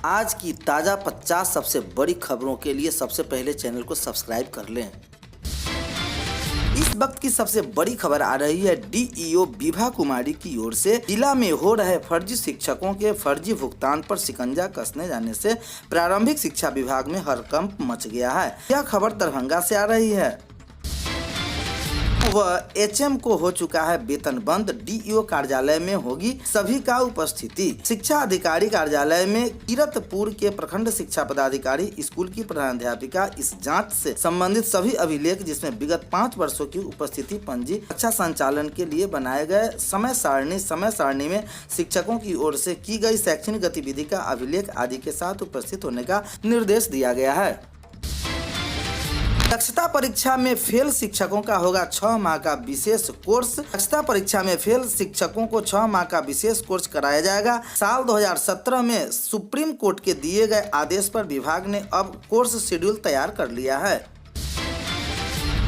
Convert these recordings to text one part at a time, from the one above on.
आज की ताज़ा 50 सबसे बड़ी खबरों के लिए सबसे पहले चैनल को सब्सक्राइब कर लें। इस वक्त की सबसे बड़ी खबर आ रही है डीईओ विभा कुमारी की ओर से जिला में हो रहे फर्जी शिक्षकों के फर्जी भुगतान पर शिकंजा कसने जाने से प्रारंभिक शिक्षा विभाग में हड़कंप मच गया है। यह खबर दरभंगा से आ रही है। वह एचएम को हो चुका है वेतन बंद, डीईओ कार्यालय में होगी सभी का उपस्थिति। शिक्षा अधिकारी कार्यालय में किरतपुर के प्रखंड शिक्षा पदाधिकारी, स्कूल की प्रधानाध्यापिका इस जांच से संबंधित सभी अभिलेख जिसमें विगत 5 वर्षों की उपस्थिति पंजी कक्षा संचालन के लिए बनाए गए समय सारणी में शिक्षकों की ओर से की गई शैक्षणिक गतिविधि का अभिलेख आदि के साथ उपस्थित होने का निर्देश दिया गया है। दक्षता परीक्षा में फेल शिक्षकों का होगा 6 माह का विशेष कोर्स। दक्षता परीक्षा में फेल शिक्षकों को 6 माह का विशेष कोर्स कराया जाएगा। साल 2017 में सुप्रीम कोर्ट के दिए गए आदेश पर विभाग ने अब कोर्स शेड्यूल तैयार कर लिया है।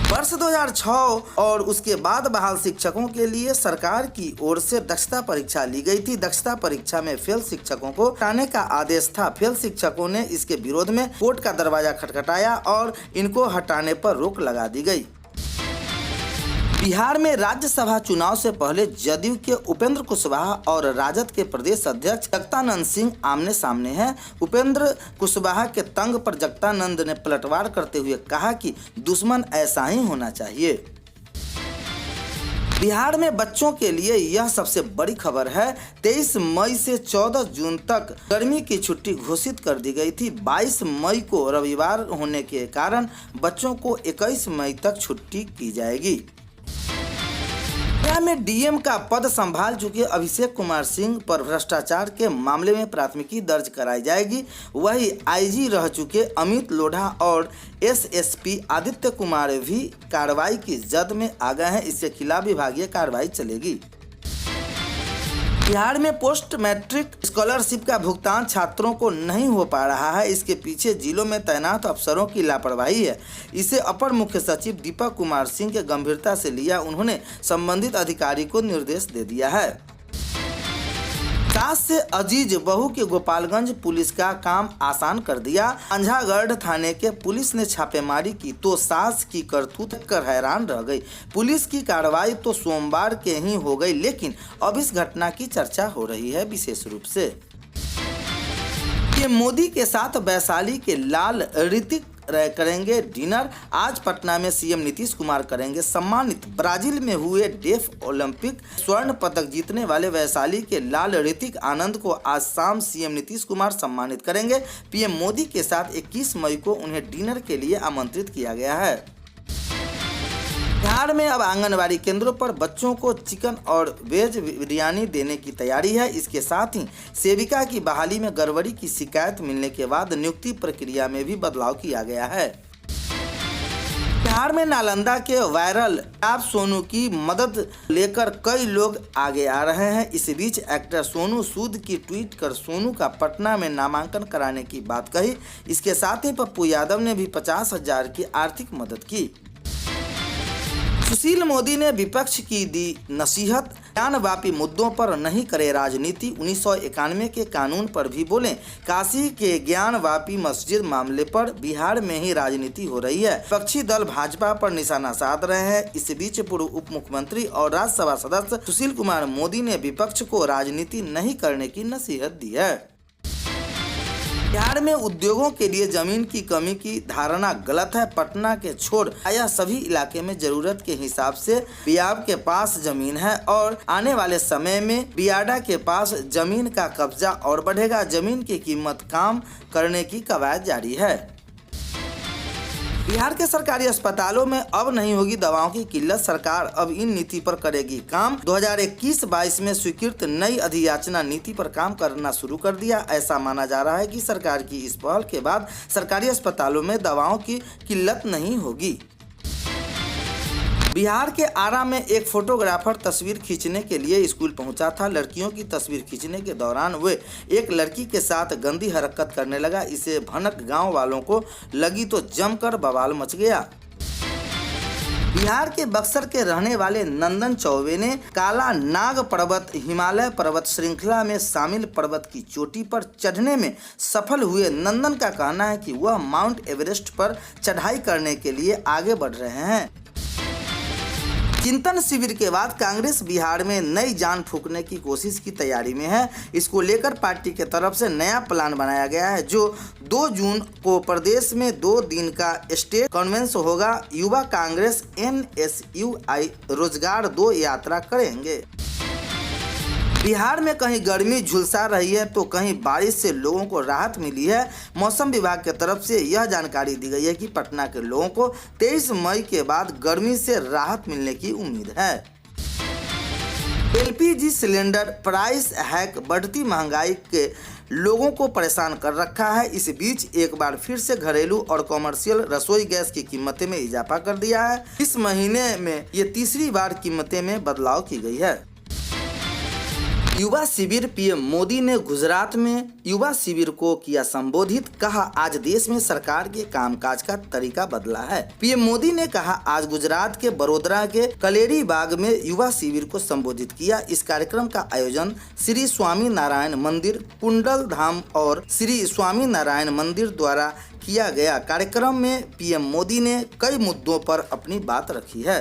वर्ष 2006 और उसके बाद बहाल शिक्षकों के लिए सरकार की ओर से दक्षता परीक्षा ली गई थी। दक्षता परीक्षा में फेल शिक्षकों को हटाने का आदेश था। फेल शिक्षकों ने इसके विरोध में कोर्ट का दरवाजा खटखटाया और इनको हटाने पर रोक लगा दी गई। बिहार में राज्यसभा चुनाव से पहले जदयू के उपेंद्र कुशवाहा और राजद के प्रदेश अध्यक्ष जगदानंद सिंह आमने सामने हैं। उपेंद्र कुशवाहा के तंग पर जगदानंद ने पलटवार करते हुए कहा कि दुश्मन ऐसा ही होना चाहिए। बिहार में बच्चों के लिए यह सबसे बड़ी खबर है। 23 मई से 14 जून तक गर्मी की छुट्टी घोषित कर दी गई थी। 22 मई को रविवार होने के कारण बच्चों को 21 मई तक छुट्टी की जाएगी। में डीएम का पद संभाल चुके अभिषेक कुमार सिंह पर भ्रष्टाचार के मामले में प्राथमिकी दर्ज कराई जाएगी। वही आईजी रह चुके अमित लोढ़ा और एसएसपी आदित्य कुमार भी कार्रवाई की जद में आ गए हैं। इसके खिलाफ विभागीय कार्रवाई चलेगी। बिहार में पोस्ट मैट्रिक स्कॉलरशिप का भुगतान छात्रों को नहीं हो पा रहा है। इसके पीछे जिलों में तैनात अफसरों की लापरवाही है। इसे अपर मुख्य सचिव दीपक कुमार सिंह के गंभीरता से लिया। उन्होंने संबंधित अधिकारी को निर्देश दे दिया है। सास से अजीज बहू के गोपालगंज पुलिस का काम आसान कर दिया। अंझागढ़ थाने के पुलिस ने छापेमारी की तो सास की करतूत कर हैरान रह गई। पुलिस की कार्रवाई तो सोमवार के ही हो गई, लेकिन अब इस घटना की चर्चा हो रही है विशेष रूप से। मोदी के साथ वैशाली के लाल ऋतिक करेंगे डिनर। आज पटना में सीएम नीतीश कुमार करेंगे सम्मानित। ब्राजील में हुए डेफ ओलंपिक स्वर्ण पदक जीतने वाले वैशाली के लाल ऋतिक आनंद को आज शाम सीएम नीतीश कुमार सम्मानित करेंगे। पीएम मोदी के साथ 21 मई को उन्हें डिनर के लिए आमंत्रित किया गया है। बिहार में अब आंगनबाड़ी केंद्रों पर बच्चों को चिकन और वेज बिरयानी देने की तैयारी है। इसके साथ ही सेविका की बहाली में गड़बड़ी की शिकायत मिलने के बाद नियुक्ति प्रक्रिया में भी बदलाव किया गया है। बिहार में नालंदा के वायरल आप सोनू की मदद लेकर कई लोग आगे आ रहे हैं। इस बीच एक्टर सोनू सूद की ट्वीट कर सोनू का पटना में नामांकन कराने की बात कही। इसके साथ ही पप्पू यादव ने भी 50,000 की आर्थिक मदद की। सुशील मोदी ने विपक्ष की दी नसीहत। ज्ञानवापी मुद्दों पर नहीं करे राजनीति। 1991 के कानून पर भी बोले। काशी के ज्ञानवापी मस्जिद मामले पर बिहार में ही राजनीति हो रही है। विपक्षी दल भाजपा पर निशाना साध रहे हैं। इस बीच पूर्व उप मुख्यमंत्री और राज्यसभा सदस्य सुशील कुमार मोदी ने विपक्ष को राजनीति नहीं करने की नसीहत दी है। बिहार में उद्योगों के लिए जमीन की कमी की धारणा गलत है। पटना के छोड़ आया सभी इलाके में जरूरत के हिसाब से बियाब के पास जमीन है और आने वाले समय में बियाडा के पास जमीन का कब्जा और बढ़ेगा। जमीन की कीमत काम करने की कवायद जारी है। बिहार के सरकारी अस्पतालों में अब नहीं होगी दवाओं की किल्लत। सरकार अब इन नीति पर करेगी काम। 2021-22 में स्वीकृत नई अधियाचना नीति पर काम करना शुरू कर दिया। ऐसा माना जा रहा है कि सरकार की इस पहल के बाद सरकारी अस्पतालों में दवाओं की किल्लत नहीं होगी। बिहार के आरा में एक फोटोग्राफर तस्वीर खींचने के लिए स्कूल पहुंचा था। लड़कियों की तस्वीर खींचने के दौरान वे एक लड़की के साथ गंदी हरकत करने लगा। इसे भनक गांव वालों को लगी तो जमकर बवाल मच गया। बिहार के बक्सर के रहने वाले नंदन चौबे ने काला नाग पर्वत हिमालय पर्वत श्रृंखला में शामिल पर्वत की चोटी पर चढ़ने में सफल हुए। नंदन का कहना है कि वह माउंट एवरेस्ट पर चढ़ाई करने के लिए आगे बढ़ रहे हैं। चिंतन शिविर के बाद कांग्रेस बिहार में नई जान फूंकने की कोशिश की तैयारी में है। इसको लेकर पार्टी के तरफ से नया प्लान बनाया गया है, जो 2 जून को प्रदेश में 2 दिन का स्टेट कॉन्वेंस होगा। युवा कांग्रेस NSUI रोजगार 2 यात्रा करेंगे। बिहार में कहीं गर्मी झुलसा रही है तो कहीं बारिश से लोगों को राहत मिली है। मौसम विभाग की तरफ से यह जानकारी दी गई है कि पटना के लोगों को 23 मई के बाद गर्मी से राहत मिलने की उम्मीद है। LPG सिलेंडर प्राइस हैक बढ़ती महंगाई के लोगों को परेशान कर रखा है। इस बीच एक बार फिर से घरेलू और कॉमर्शियल रसोई गैस की कीमतें में इजाफा कर दिया है। इस महीने में ये तीसरी बार कीमतें में बदलाव की गई है। युवा शिविर पीएम मोदी ने गुजरात में युवा शिविर को किया संबोधित। कहा, आज देश में सरकार के कामकाज का तरीका बदला है। पीएम मोदी ने कहा, आज गुजरात के बड़ोदरा के कलेरी बाग में युवा शिविर को संबोधित किया। इस कार्यक्रम का आयोजन श्री स्वामी नारायण मंदिर कुंडल धाम और श्री स्वामी नारायण मंदिर द्वारा किया गया। कार्यक्रम में पीएम मोदी ने कई मुद्दों पर अपनी बात रखी है।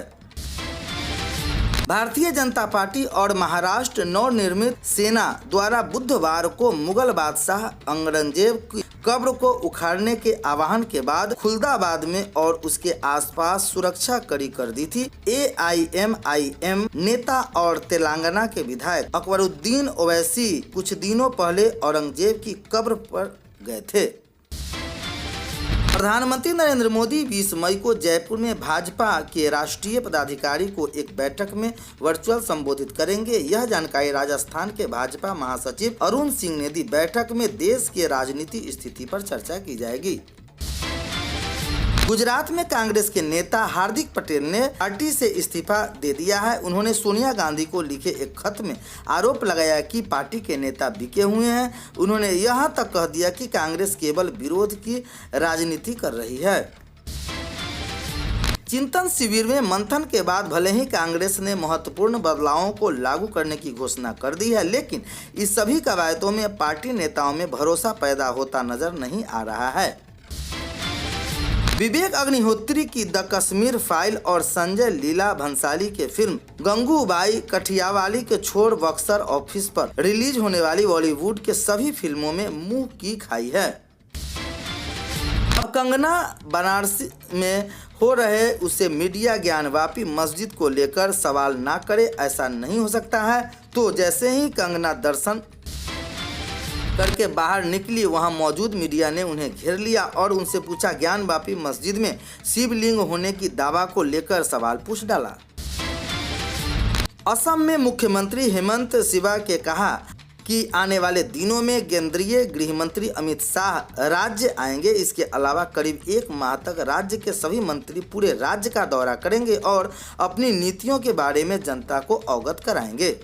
भारतीय जनता पार्टी और महाराष्ट्र नवनिर्मित सेना द्वारा बुधवार को मुगल बादशाह औरंगजेब की कब्र को उखाड़ने के आह्वान के बाद खुलदाबाद में और उसके आसपास सुरक्षा कड़ी कर दी थी। AIMIM नेता और तेलंगाना के विधायक अकबरुद्दीन ओवैसी कुछ दिनों पहले औरंगजेब की कब्र पर गए थे। प्रधानमंत्री नरेंद्र मोदी 20 मई को जयपुर में भाजपा के राष्ट्रीय पदाधिकारी को एक बैठक में वर्चुअल संबोधित करेंगे। यह जानकारी राजस्थान के भाजपा महासचिव अरुण सिंह ने दी। बैठक में देश के राजनीतिक स्थिति पर चर्चा की जाएगी। गुजरात में कांग्रेस के नेता हार्दिक पटेल ने पार्टी से इस्तीफा दे दिया है। उन्होंने सोनिया गांधी को लिखे एक खत में आरोप लगाया कि पार्टी के नेता बिके हुए हैं। उन्होंने यहां तक कह दिया कि कांग्रेस केवल विरोध की राजनीति कर रही है। चिंतन शिविर में मंथन के बाद भले ही कांग्रेस ने महत्वपूर्ण बदलावों को लागू करने की घोषणा कर दी है, लेकिन इस सभी कवायदों में पार्टी नेताओं में भरोसा पैदा होता नजर नहीं आ रहा है। विवेक अग्निहोत्री की द कश्मीर फाइल और संजय लीला भंसाली के फिल्म गंगूबाई कठियावाली के छोड़ बक्सर ऑफिस पर रिलीज होने वाली बॉलीवुड के सभी फिल्मों में मुंह की खाई है। अब कंगना बनारसी में हो रहे उसे मीडिया ज्ञानवापी मस्जिद को लेकर सवाल ना करे, ऐसा नहीं हो सकता है। तो जैसे ही कंगना दर्शन करके बाहर निकली, वहां मौजूद मीडिया ने उन्हें घेर लिया और उनसे पूछा, ज्ञानवापी मस्जिद में शिवलिंग होने की दावा को लेकर सवाल पूछ डाला। असम में मुख्यमंत्री हेमंत शिवा के कहा कि आने वाले दिनों में केंद्रीय गृह मंत्री अमित शाह राज्य आएंगे। इसके अलावा करीब 1 माह तक राज्य के सभी मंत्री पूरे राज्य का दौरा करेंगे और अपनी नीतियों के बारे में जनता को अवगत कराएंगे।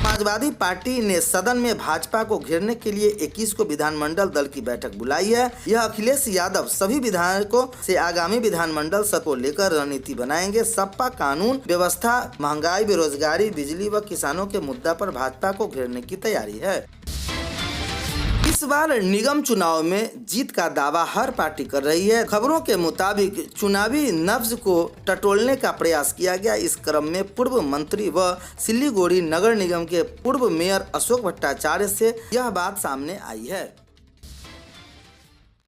समाजवादी पार्टी ने सदन में भाजपा को घेरने के लिए 21 को विधानमंडल दल की बैठक बुलाई है। यह अखिलेश यादव सभी विधायकों से आगामी विधानमंडल सत्र को लेकर रणनीति बनाएंगे। सपा कानून व्यवस्था, महंगाई, बेरोजगारी, बिजली व किसानों के मुद्दा पर भाजपा को घेरने की तैयारी है। इस बार निगम चुनाव में जीत का दावा हर पार्टी कर रही है। खबरों के मुताबिक चुनावी नब्ज को टटोलने का प्रयास किया गया। इस क्रम में पूर्व मंत्री व सिलीगुड़ी नगर निगम के पूर्व मेयर अशोक भट्टाचार्य से यह बात सामने आई है।